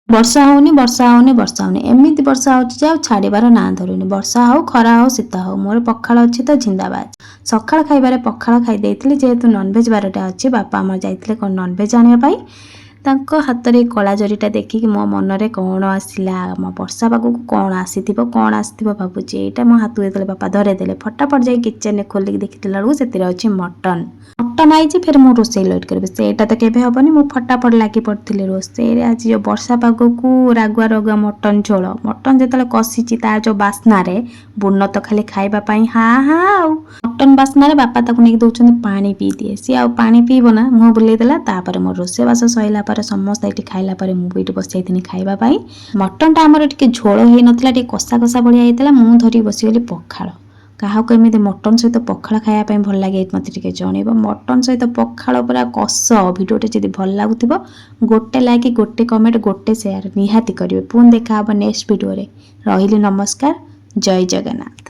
ବର୍ଷା ହଉନି ବର୍ଷା ହଉନି ବର୍ଷା ହଉନି ଏମିତି ବର୍ଷା ହଉଛି ଯେ ଆଉ ଛାଡ଼ିବାର ନାଁ ଧରୁନି। ବର୍ଷା ହଉ ଖରା ହଉ ଶୀତ ହଉ ମୋର ପଖାଳ ଅଛି ତ ଜିନ୍ଦାବାଦ। ସକାଳ ଖାଇବାରେ ପଖାଳ ଖାଇ ଦେଇଥିଲି ଯେହେତୁ ନନଭେଜ ବାରଟା ଅଛି। ବାପା ଆମର ଯାଇଥିଲେ କ'ଣ ନନଭେଜ ଆଣିବା ପାଇଁ। ତାଙ୍କ ହାତରେ କଳା ଜରିଟା ଦେଖିକି ମୋ ମନରେ କ'ଣ ଆସିଲା, ମୋ ବର୍ଷା ପାଗକୁ କ'ଣ ଆସିଥିବ ଭାବୁଛି। ଏଇଟା ମୋ ହାତକୁ ଯେତେବେଳେ ବାପା ଧରେଇଦେଲେ ଫଟାଫଟ ଯାଇ କିଚେନରେ ଖୋଲିକି ଦେଖିଥିଲା ବେଳକୁ ସେଥିରେ ଅଛି ମଟନ ଆଇଛି। ଫେର ମୁଁ ରୋଷେଇ ଲେଟ୍ କରିବି ସେଇଟା ତ କେବେ ହବନି। ମୁଁ ଫଟାଫଟ ଲାଗି ପଡ଼ିଥିଲି ରୋଷେଇରେ। ଆଜି ଯେଉଁ ବର୍ଷା ପାଗକୁ ରାଗୁଆ ରାଗୁଆ ମଟନ ଝୋଳ, ମଟନ ଯେତେବେଳେ କଷିଛି ତା ଯେଉଁ ବାସ୍ନାରେ ବୁନ ତ ଖାଲି ଖାଇବା ପାଇଁ ହାଁ ହାଁ। ଆଉ ମଟନ ବାସ୍ନାରେ ବାପା ତାକୁ ନେଇକି ଦେଉଛନ୍ତି ପାଣି ପିଇଦିଏ। ସିଏ ଆଉ ପାଣି ପିଇବ ନା, ମୁହଁ ବୁଲେଇ ଦେଲା। ତାପରେ ମୋ ରୋଷେଇବାସ ସରିଲା ପରେ ସମସ୍ତେ ଏଠି ଖାଇଲା ପରେ ମୁଁ ବି ଏଠି ବସିଯାଇଥିଲି ଖାଇବା ପାଇଁ। ମଟନଟା ଆମର ଟିକେ ଝୋଳ ହେଇନଥିଲା, ଟିକେ କଷା କଷା ଭଳିଆ ହେଇଥିଲା। ମୁଁ ଧରିକି ବସିଗଲି ପଖାଳ। କାହାକୁ ଏମିତି ମଟନ ସହିତ ପଖାଳ ଖାଇବା ପାଇଁ ଭଲ ଲାଗେ ମୋତେ ଟିକେ ଜଣେଇବ। ମଟନ ସହିତ ପଖାଳ ପୁରା କଷ। ଭିଡ଼ିଓଟି ଯଦି ଭଲ ଲାଗୁଥିବ ଗୋଟେ ଲାଇକ୍, ଗୋଟେ କମେଣ୍ଟ, ଗୋଟେ ସେୟାର ନିହାତି କରିବେ। ପୁଣି ଦେଖା ହେବ ନେକ୍ସଟ ଭିଡ଼ିଓରେ। ରହିଲି, ନମସ୍କାର, ଜୟ ଜଗନ୍ନାଥ।